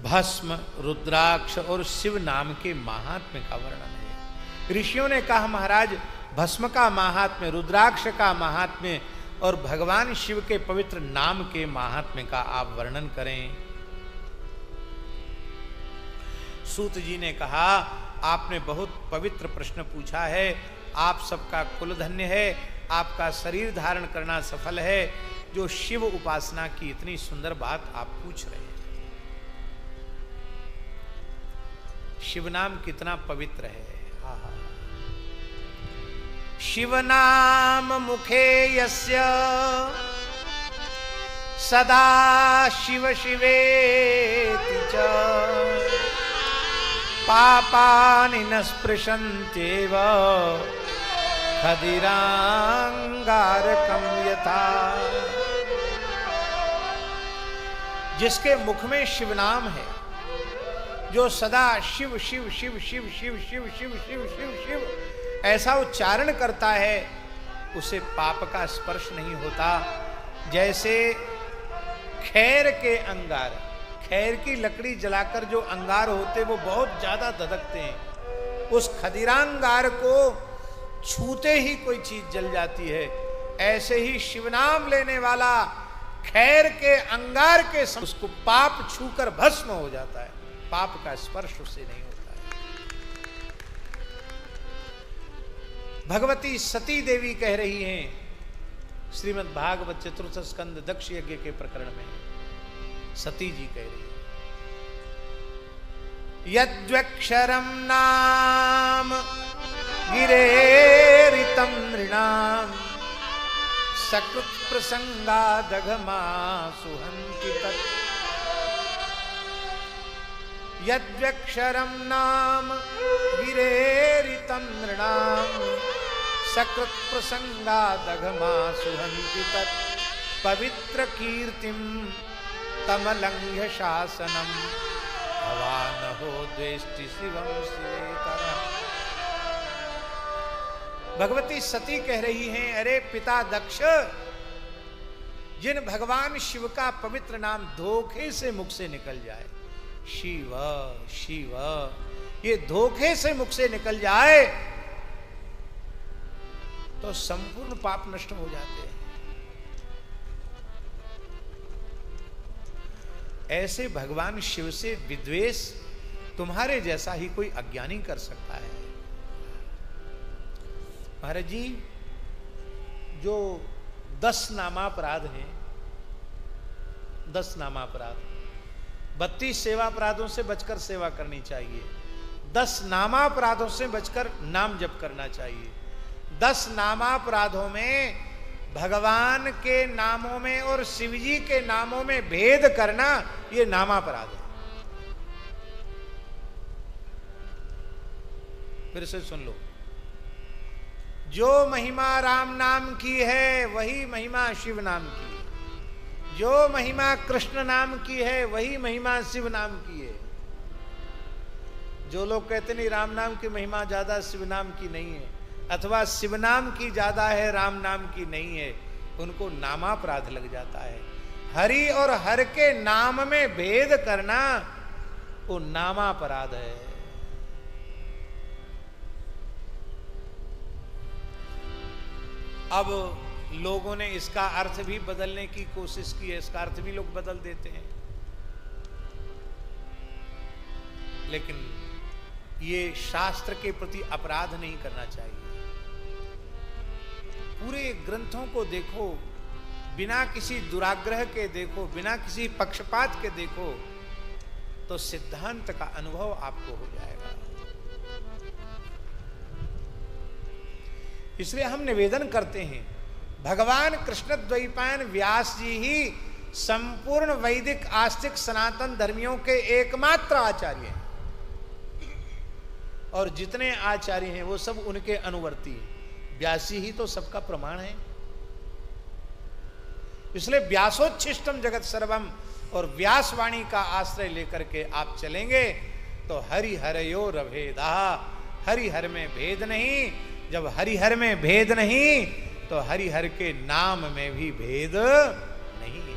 भस्म, रुद्राक्ष और शिव नाम के महात्म्य का वर्णन है। ऋषियों ने कहा महाराज भस्म का महात्म्य, रुद्राक्ष का महात्म्य और भगवान शिव के पवित्र नाम के महात्म्य का आप वर्णन करें। सूत जी ने कहा आपने बहुत पवित्र प्रश्न पूछा है, आप सबका कुल धन्य है, आपका शरीर धारण करना सफल है, जो शिव उपासना की इतनी सुंदर बात आप पूछ रहे हैं। शिव नाम कितना पवित्र है। शिव नाम मुखे यस्य सदा शिव शिवेति च पापानि न स्पृशन्त्येव खदिरांगारकं यथा। जिसके मुख में शिव नाम है, जो सदा शिव शिव शिव शिव शिव शिव शिव शिव शिव शिव ऐसा उच्चारण करता है, उसे पाप का स्पर्श नहीं होता। जैसे खैर के अंगार, खैर की लकड़ी जलाकर जो अंगार होते वो बहुत ज्यादा धधकते हैं, उस खदिरांगार को छूते ही कोई चीज जल जाती है, ऐसे ही शिवनाम लेने वाला खैर के अंगार के उसको पाप छूकर भस्म हो जाता है, पाप का स्पर्श उससे नहीं होता है। भगवती सती देवी कह रही हैं श्रीमद् भागवत चतुर्थ स्कंद दक्ष यज्ञ के प्रकरण में, सती जी कह रही है यद्वक्षरम नाम गिरेरितम नृणाम सकृत प्रसंगा दघमा सुहंति तत्। यद्वक्षरम नाम गिरेरितम नृणाम सकृत प्रसंगा दघमा सुहंति तत्। पवित्र कीर्तिम तमलंघ्य शासनम भवान हो द्वेष्टि शिवम शिवेतरः। भगवती सती कह रही हैं अरे पिता दक्ष, जिन भगवान शिव का पवित्र नाम धोखे से मुख से निकल जाए, शिव शिव ये धोखे से मुख से निकल जाए तो संपूर्ण पाप नष्ट हो जाते हैं। ऐसे भगवान शिव से विद्वेष तुम्हारे जैसा ही कोई अज्ञानी कर सकता है। महाराज जी, जो 10 नामापराध हैं, 10 नामापराध, 32 सेवापराधों से बचकर सेवा करनी चाहिए, 10 नामापराधों से बचकर नाम जप करना चाहिए। 10 नामापराधों में भगवान के नामों में और शिवजी के नामों में भेद करना, ये नामापराध है। फिर से सुन लो, जो महिमा राम नाम की है वही महिमा शिव नाम की है, जो महिमा कृष्ण नाम की है वही महिमा शिव नाम की है। जो लोग कहते नहीं राम नाम की महिमा ज्यादा शिव नाम की नहीं है, अथवा शिव नाम की ज्यादा है राम नाम की नहीं है, उनको नामापराध लग जाता है। हरि और हर के नाम में भेद करना वो नामापराध है। अब लोगों ने इसका अर्थ भी बदलने की कोशिश की है, इसका अर्थ भी लोग बदल देते हैं, लेकिन ये शास्त्र के प्रति अपराध नहीं करना चाहिए। पूरे ग्रंथों को देखो, बिना किसी दुराग्रह के देखो, बिना किसी पक्षपात के देखो, तो सिद्धांत का अनुभव आपको हो जाएगा। इसलिए हम निवेदन करते हैं, भगवान कृष्ण द्वैपायन व्यास जी ही संपूर्ण वैदिक आस्तिक सनातन धर्मियों के एकमात्र आचार्य हैं, और जितने आचार्य हैं वो सब उनके अनुवर्ती हैं। व्यासी ही तो सबका प्रमाण है। इसलिए व्यासोच्छिष्टम जगत सर्वम और व्यासवाणी का आश्रय लेकर के आप चलेंगे तो हरिहरयोर भेदा, हरिहर में भेद नहीं। जब हरिहर में भेद नहीं तो हरिहर के नाम में भी भेद नहीं है।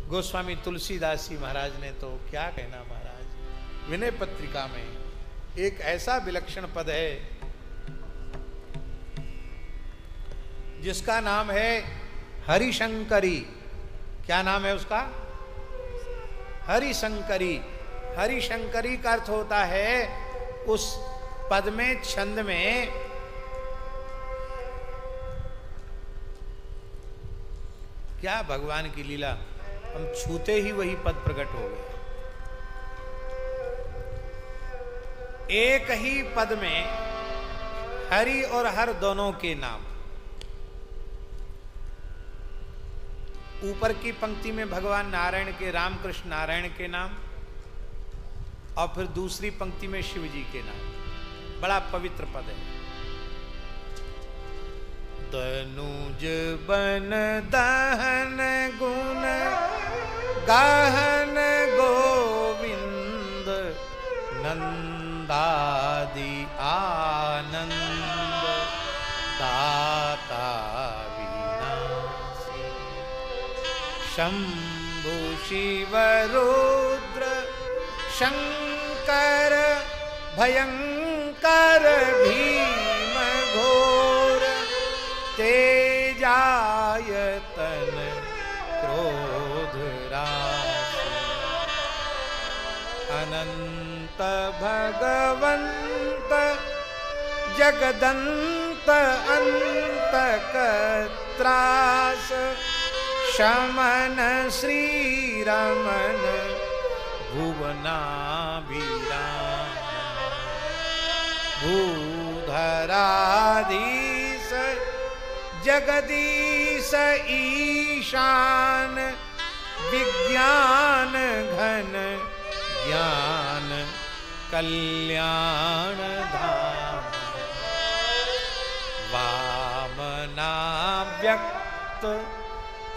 गोस्वामी तुलसीदास जी महाराज ने तो क्या कहना महाराज, विनय पत्रिका में एक ऐसा विलक्षण पद है जिसका नाम है हरिशंकरी। क्या नाम है उसका? हरिशंकरी। हरिशंकरी का अर्थ होता है उस पद में, छंद में क्या भगवान की लीला, हम छूते ही वही पद प्रकट हो गए। एक ही पद में हरि और हर दोनों के नाम। ऊपर की पंक्ति में भगवान नारायण के, रामकृष्ण नारायण के नाम, और फिर दूसरी पंक्ति में शिव जी के नाम। बड़ा पवित्र पद है। तनुज बन दहन गुण गहन गोविंद नंदादि आनंद दाता विनाशी शंभु शिव रुद्र शंकर भयंकर भीम घोर तेजायतन क्रोध राशि अनंत भगवंत जगदंत अंत त्रास शमन श्री रमन भुवनाभिराम भूधराधीश जगदीश ईशान विज्ञान घन ज्ञान कल्याण धाम वामना व्यक्त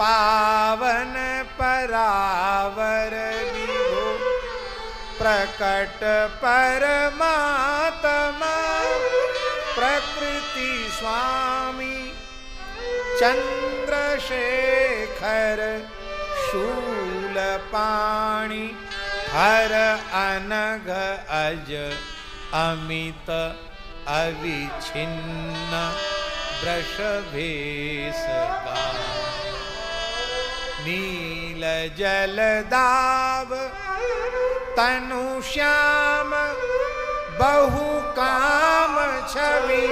पावन परावर विभो प्रकट परमात्मा प्रकृति स्वामी चंद्रशेखर शूलपाणि हर अनघ अज अमित अविच्छिन्न वृषभेश का नील जलदाव तनु श्याम बहु काम छवि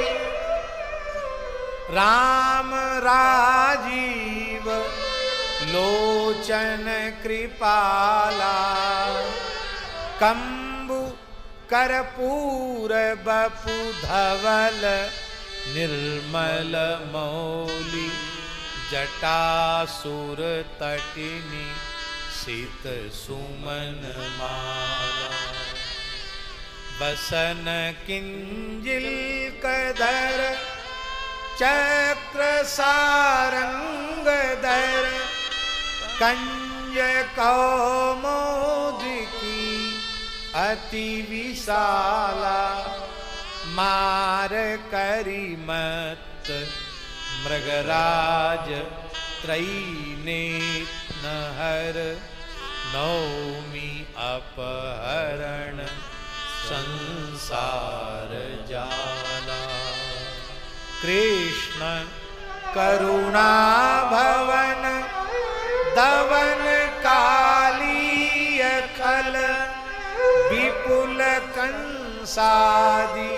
राम राजीव लोचन कृपाला कंबु कर्पूर बपु धवल निर्मल मौली जटासुर तटिनी शीत सुमन माला बसन किंजिल कधर चक्र सारंग दर कंज कौमोदकी अति विशाला मार करिमत मृगराज त्रैनेत्र हर नौमी अपहरण संसार जाला कृष्ण करुणा भवन दवन कालीय खल विपुल कंसादि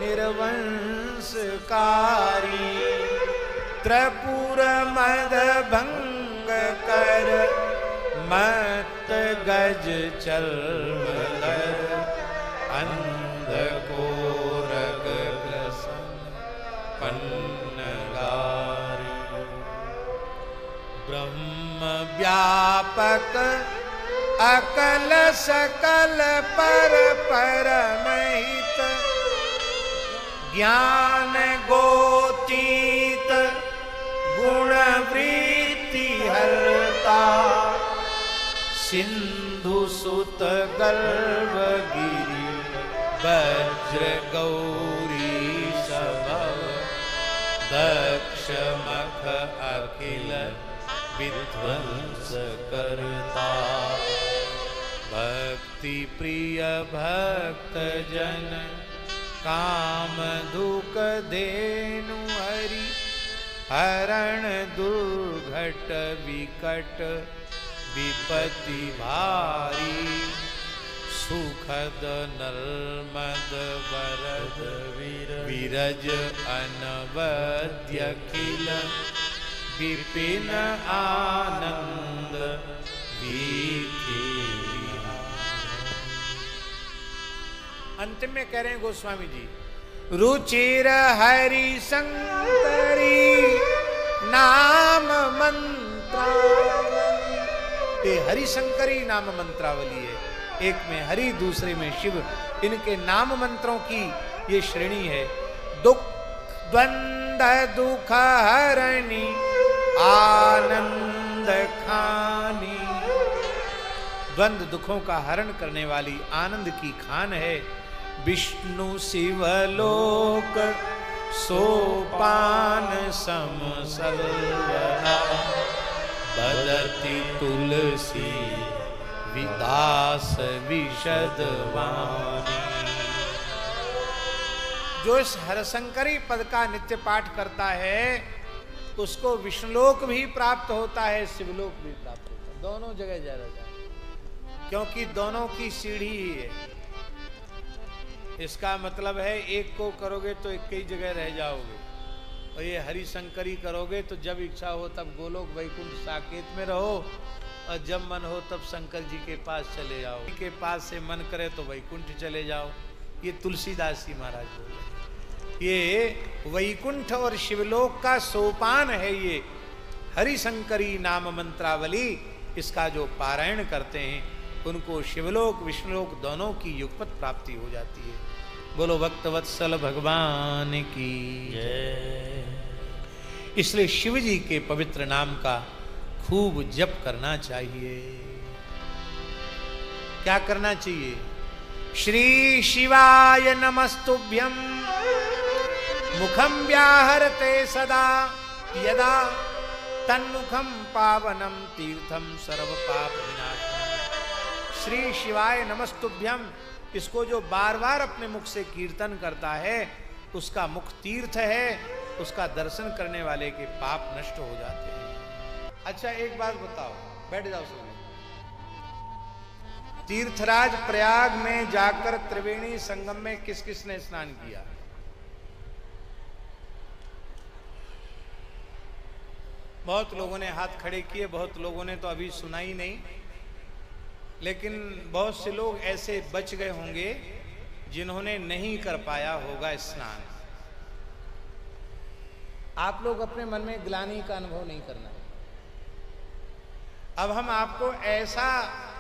निर्वंशकारी त्रिपुर मद भंग कर मत गज चल अंध कोरग ग्रसन पन्नगारी ब्रह्म व्यापक अकल सकल पर परमहित ज्ञान गोतीत गुण वृत्ति हरता सिंधु सुत गर्भ गिरि वज्र गौरी सभव दक्ष मख अखिल विध्वंस करता। भक्ति प्रिय भक्त जन काम दुख धेनु हरि। हरण दुर्घट विकट विपत्ति भारी। सुखद नर्मद वरद विरज अनवद्य खिल। विपिन आनंद वीथि। अंतिम में कह रहे हैं गोस्वामी जी, रुचिर हरि शंकरी नाम मंत्रावली। ये हरि शंकरी नाम मंत्रावली है। एक में हरि, दूसरे में शिव। इनके नाम मंत्रों की ये श्रेणी है। दुख द्वंद दुख हरणी आनंद खानी। द्वंद दुखों का हरण करने वाली आनंद की खान है। विष्णु शिवलोक सोपान सम सर्वदा। बदति तुलसी विदास विशद वाणी। जो इस हरशंकरी पद का नित्य पाठ करता है उसको विष्णुलोक भी प्राप्त होता है, शिवलोक भी प्राप्त होता है। दोनों जगह जाया जाए, क्योंकि दोनों की सीढ़ी ही है। इसका मतलब है एक को करोगे तो एक ही जगह रह जाओगे, और ये हरिशंकरी करोगे तो जब इच्छा हो तब गोलोक वैकुंठ साकेत में रहो, और जब मन हो तब शंकर जी के पास चले जाओ। के पास से मन करे तो वैकुंठ चले जाओ। ये तुलसीदास जी महाराज बोले। ये वैकुंठ और शिवलोक का सोपान है ये हरिशंकरी नाम मंत्रावली। इसका जो पारायण करते हैं उनको शिवलोक विष्णुलोक दोनों की युगपत प्राप्ति हो जाती है। बोलो भक्तवत्सल भगवान की जय। इसलिए शिव जी के पवित्र नाम का खूब जप करना चाहिए। क्या करना चाहिए? श्री शिवाय नमस्तुभ्यं मुखं व्याहरते सदा। यदा तन्मुखं पावनं तीर्थं सर्व पाप विनाशनम्। श्री शिवाय नमस्तुभ्यं, इसको जो बार बार अपने मुख से कीर्तन करता है उसका मुख तीर्थ है। उसका दर्शन करने वाले के पाप नष्ट हो जाते हैं। अच्छा एक बात बताओ, बैठ जाओ सब। तीर्थराज प्रयाग में जाकर त्रिवेणी संगम में किस किस ने स्नान किया? बहुत लोगों ने हाथ खड़े किए, बहुत लोगों ने तो अभी सुना ही नहीं। लेकिन बहुत से लोग ऐसे बच गए होंगे जिन्होंने नहीं कर पाया होगा स्नान। आप लोग अपने मन में ग्लानि का अनुभव नहीं करना। अब हम आपको ऐसा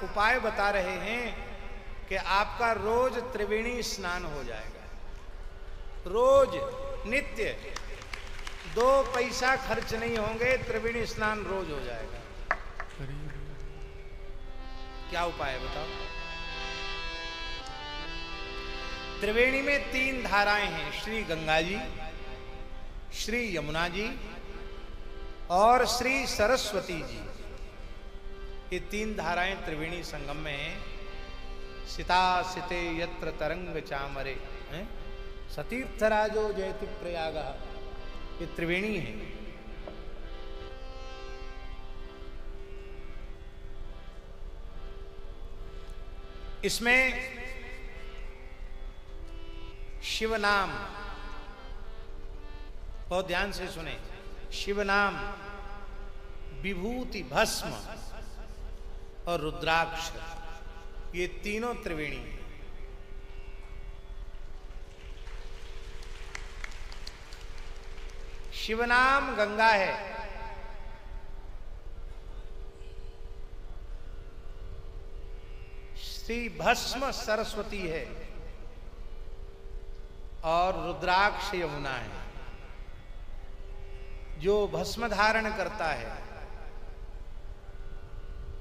उपाय बता रहे हैं कि आपका रोज त्रिवेणी स्नान हो जाएगा। रोज नित्य 2 पैसा खर्च नहीं होंगे, त्रिवेणी स्नान रोज हो जाएगा। क्या उपाय है बताओ? त्रिवेणी में 3 धाराएं हैं, श्री गंगा जी, श्री यमुना जी और श्री सरस्वती जी। ये 3 धाराएं त्रिवेणी संगम में हैं। सिता सिते यत्र तरंग चामरे, सतीर्थराजो जयति प्रयाग। ये त्रिवेणी है। इसमें शिव नाम, बहुत ध्यान से सुने, शिव नाम, विभूति भस्म और रुद्राक्ष, ये तीनों त्रिवेणी हैं। शिवनाम गंगा है, श्री भस्म सरस्वती है और रुद्राक्ष यमुना है। जो भस्म धारण करता है,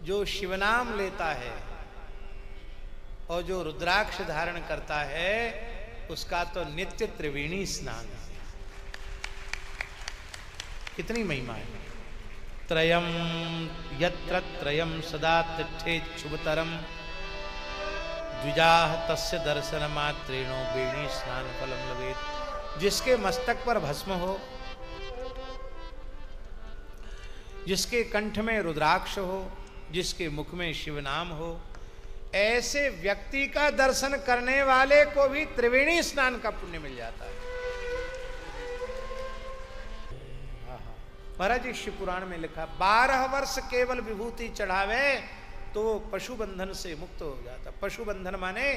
जो शिवनाम लेता है और जो रुद्राक्ष धारण करता है उसका तो नित्य त्रिवेणी स्नान है। कितनी महिमा है। त्रयम यत्र त्रयम सदा तिष्ठेत शुभतरम द्विजाह तस्य दर्शन मात्रेणो वेणी स्नान फलम लभेत। जिसके मस्तक पर भस्म हो, जिसके कंठ में रुद्राक्ष हो, जिसके मुख में शिव नाम हो, ऐसे व्यक्ति का दर्शन करने वाले को भी त्रिवेणी स्नान का पुण्य मिल जाता है। महाराज जी शिव पुराण में लिखा 12 वर्ष केवल विभूति चढ़ावे तो वो पशु बंधन से मुक्त हो जाता। पशु बंधन माने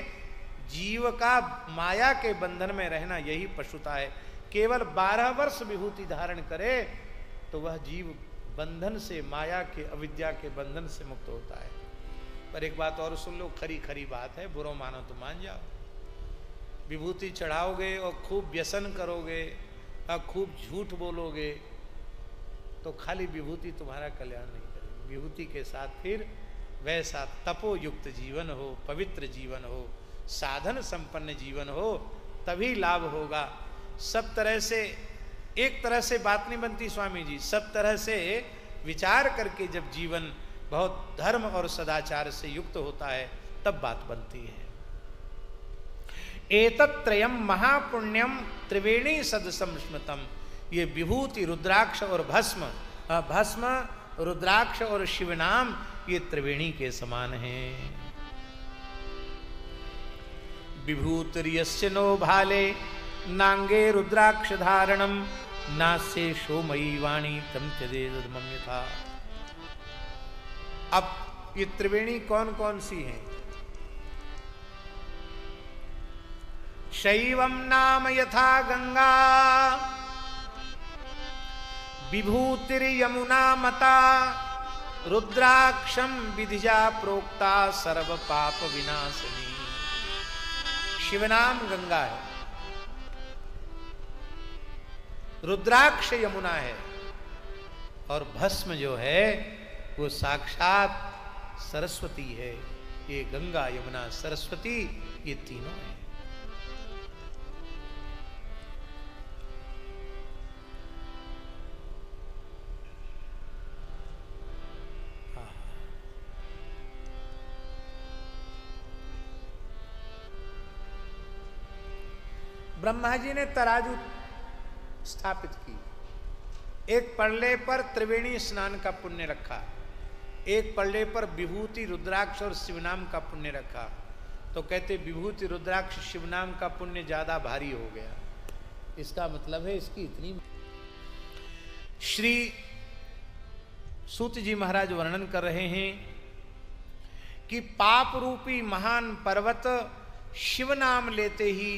जीव का माया के बंधन में रहना, यही पशुता है। केवल 12 वर्ष विभूति धारण करे तो वह जीव बंधन से, माया के, अविद्या के बंधन से मुक्त होता है। पर एक बात और सुन लो, खरी खरी बात है, बुरो मानो तो मान जाओ। विभूति चढ़ाओगे और खूब व्यसन करोगे और खूब झूठ बोलोगे तो खाली विभूति तुम्हारा कल्याण नहीं करेगी। विभूति के साथ फिर वैसा तपोयुक्त जीवन हो, पवित्र जीवन हो, साधन संपन्न जीवन हो, तभी लाभ होगा। सब तरह से, एक तरह से बात नहीं बनती स्वामी जी, सब तरह से विचार करके जब जीवन बहुत धर्म और सदाचार से युक्त होता है तब बात बनती है। एतत्त्रयम महापुण्यम त्रिवेणी सदसम स्मृतम। ये विभूति, रुद्राक्ष और भस्म, भस्म, रुद्राक्ष और शिवनाम, ये त्रिवेणी के समान हैं। विभूतिर्यस्य नो भाले नांगे रुद्राक्ष धारणम नास्ये शोमयी वाणी तम त्यजेदमम यथा। अब ये त्रिवेणी कौन कौन सी हैं? शैवम नाम यथा गंगा विभूतिर्यमुना मता रुद्राक्षम विधिजा प्रोक्ता सर्व पाप विनाशिनी। शिवनाम गंगा है, रुद्राक्ष यमुना है और भस्म जो है वो साक्षात सरस्वती है। ये गंगा, यमुना, सरस्वती, ये तीनों है। ब्रह्मा जी ने तराजू स्थापित की। एक पल्ले पर त्रिवेणी स्नान का पुण्य रखा, एक पल्ले पर विभूति, रुद्राक्ष और शिवनाम का पुण्य रखा। तो कहते विभूति, रुद्राक्ष, शिवनाम का पुण्य ज्यादा भारी हो गया। इसका मतलब है इसकी इतनी। श्री सूत जी महाराज वर्णन कर रहे हैं कि पाप रूपी महान पर्वत शिव नाम लेते ही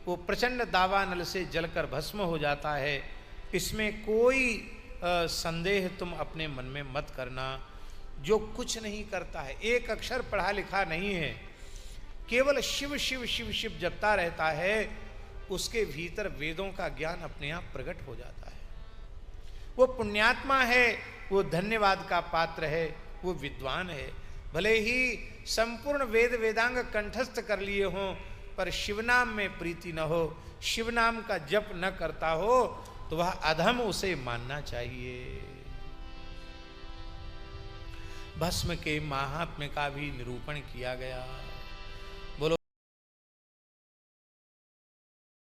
वो प्रचंड दावानल से जलकर भस्म हो जाता है। इसमें कोई संदेह तुम अपने मन में मत करना। जो कुछ नहीं करता है, एक अक्षर पढ़ा लिखा नहीं है, केवल शिव शिव शिव शिव जपता रहता है, उसके भीतर वेदों का ज्ञान अपने आप प्रकट हो जाता है। वो पुण्यात्मा है, वो धन्यवाद का पात्र है, वो विद्वान है। भले ही संपूर्ण वेद वेदांग कंठस्थ कर लिए हों, पर शिवनाम में प्रीति न हो, शिवनाम का जप न करता हो, तो वह अधम उसे मानना चाहिए। भस्म के महात्म्य का भी निरूपण किया गया।